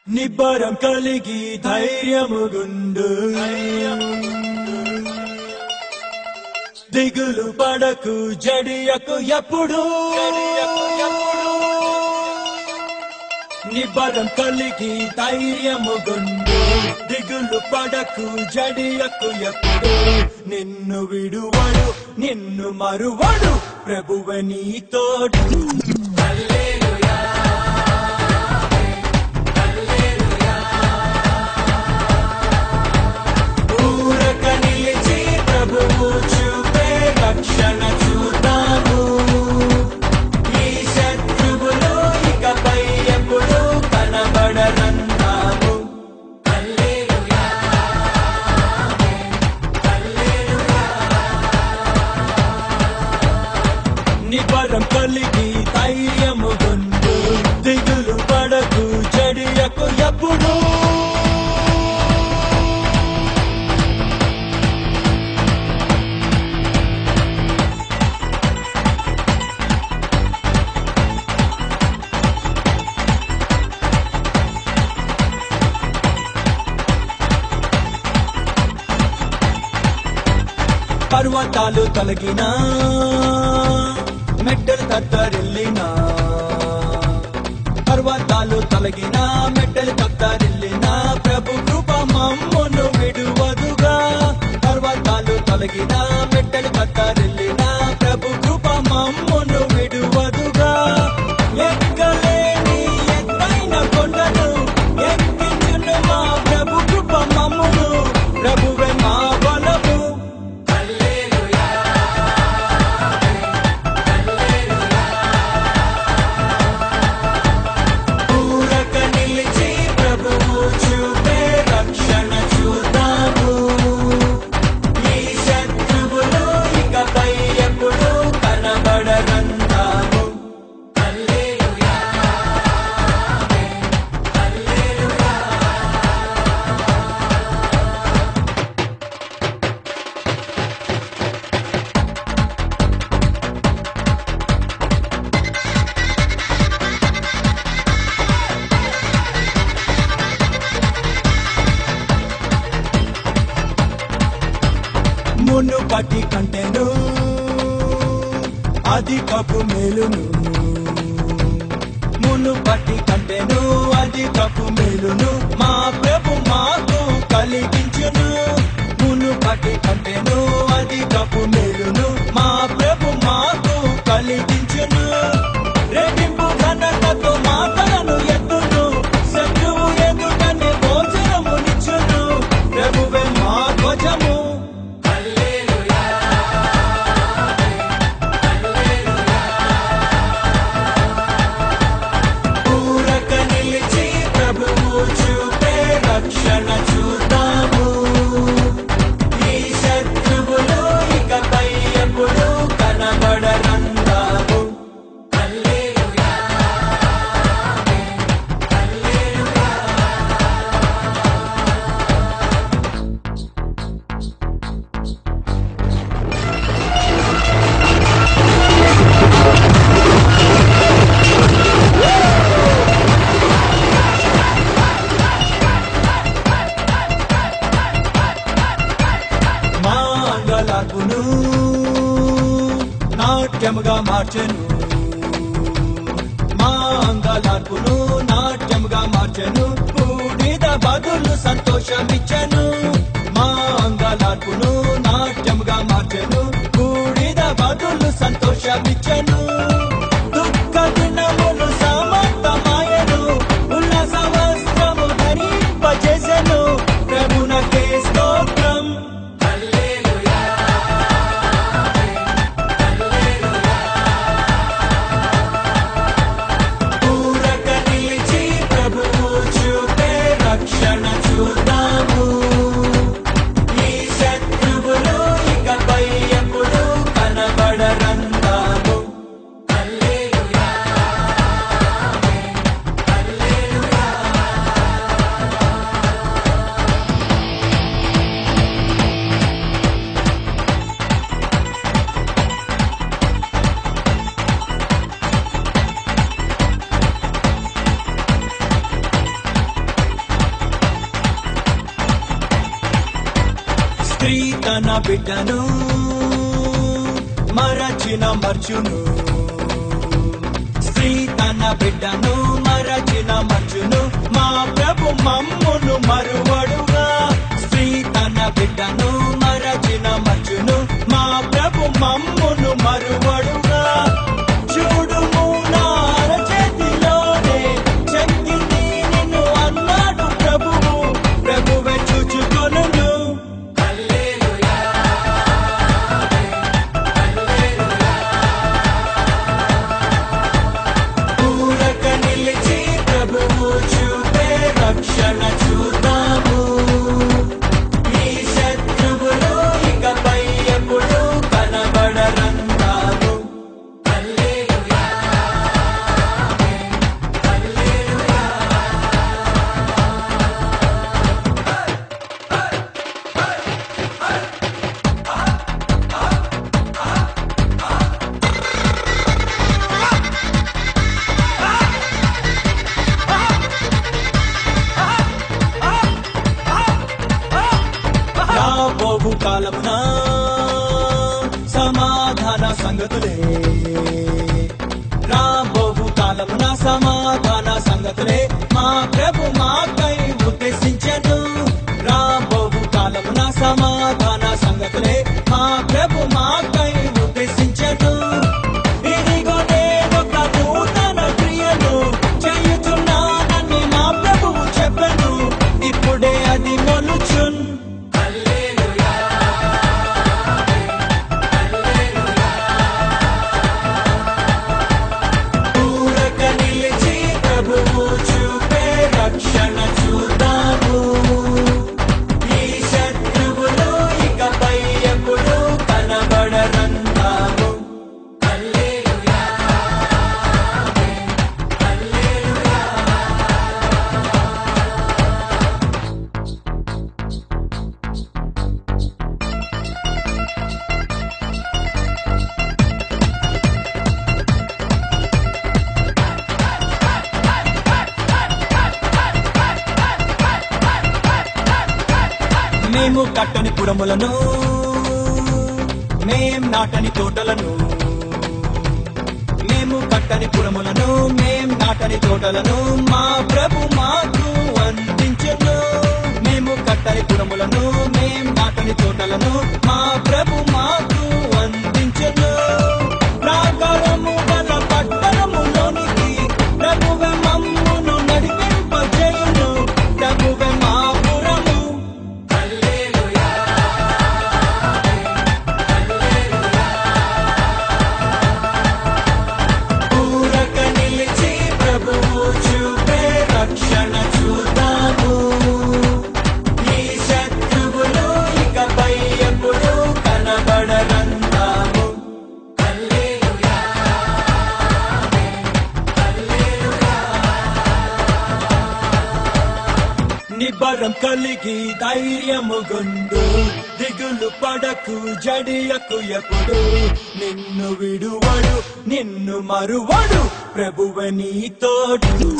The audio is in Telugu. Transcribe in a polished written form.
నిబ్బరం కలిగి ధైర్యముగుండు దిగులు పడకు జడియకు ఎప్పుడు నిబ్బరం కలిగి ధైర్యముగుండు దిగులు పడకు జడియకు ఎప్పుడు నిన్ను విడువడు నిన్ను మరువడు ప్రభువే నీ తోడు రక్షణ చూద్దాము ఈ శత్రువులు ఇకపై ఎప్పుడు కనబడరన్నాము నిబ్బరం కలిగి ధైర్యముగుండు దిగులు పడకు జడియకు ఎప్పుడు పర్వతాలు తొలగినా మెట్టలు తత్తరిల్లినా పర్వతాలు తొలగినా మెట్టలు తత్తరిల్లినా ప్రభు కృప మమ్మును విడువదుగా పర్వతాలు తొలగినా మెట్టలు తత్తరిల్లినా ప్రభు కృప మమ్మును విడువదుగా ఎక్కలేని ఎత్తైన కొండను ఎక్కించును మా ప్రభు కృప మమ్మును ప్రభువే మా బలము మునుపటి కంటెను అధికపు మేలును మునుపటి కంటెను అధికపు మేలును మా ప్రభు మాకు కలిగించును మునుపటి కంటెను అధికపు మేలును మా ప్రభు మాకు కలిగించును రెట్టింపు ఘనతతో మాటలను ఎత్తును శత్రువు ఎదుటనే భోజనమునిచ్చును ప్రభువే మా ధ్వజము రక్షణ చూద్దాము ఈ శత్రువులు ఇకపై ఎప్పుడు కనబడరందాము మంగళార్పును నాట్యముగా మార్చెను మంగళార్పును నాట్యముగా మార్చెను బూడిద బదులు సంతోషమిచ్చెను మంగళార్పును నాట్యముగా మార్చెను బూడిద బదులు సంతోషమిచ్చెను దుఃఖ దినములు సమర్థమాయెను ఉల్లాస వస్త్రము ధరింపజేసెను ప్రభునకే స్తోత్రం రక్షణ చూద్దాము స్త్రీ తన బిడ్డను మరచిన మర్చును, స్త్రీ తన బిడ్డను మరచిన మర్చును, మా ప్రభు మమ్మును మరువడుగా. స్త్రీ తన బిడ్డను మరచిన మర్చును, మా ప్రభు మమ్మును మరువడుగా. చూడుము నా అరచేతిలోనే శక్తిని నిన్ను అన్నాడు ప్రభువు, ప్రభువే చూచుకొనును. ఊరక నిలిచి ప్రభువు చూపే రక్షణ చూద్దాము. ఈ శత్రువులు ఇకపై ఎప్పుడు కనబడరంటాము. రాబోవు కాలమున సమాధాన సంగతులే, రాబోవు కాలమున సమాధాన సంగతులే మా ప్రభు మాకై ఉద్దేశించెను. రాబోవు కాలమున సమాధాన సంగతులే మా ప్రభు మాకై ఉద్దేశించెను. ఇదిగో నేనొక నూతన క్రియను చేయుచున్నానని మా ప్రభువు చెప్పెను, ఇప్పుడే అది మొలుచున్. ఊరక నిలిచి ప్రభువు చూపే రక్షణ చూద్దాము. ఈ శత్రువులు ఇకపై ఎప్పుడు కనబడరంటాము. మేము కట్టని పురములను, మేం నాటని తోటలను, మేము కట్టని పురములను, మేం నాటని తోటలను మా ప్రభు మాకు అందించెను. మేము కట్టని పురములను, మేం నాటని తోటలను మా ప్రభు మాకు అందించెను. ప్రాకారము గల పట్టణములోనికి ప్రభువే మమ్మును నడిపింపజేయును, ప్రభువే మా పురము. ఊరక నిలిచి ప్రభువు చూపే రక్షణ చూద్దాము. ఈ శత్రువులు ఇకపై ఎప్పుడు కనబడరంటాము. నిబ్బరం కలిగి ధైర్యము గుండు, దిగులు పడకు జడియకు ఎప్పుడు. నిన్ను విడువడు నిన్ను మరువడు ప్రభువే నీ తోడు.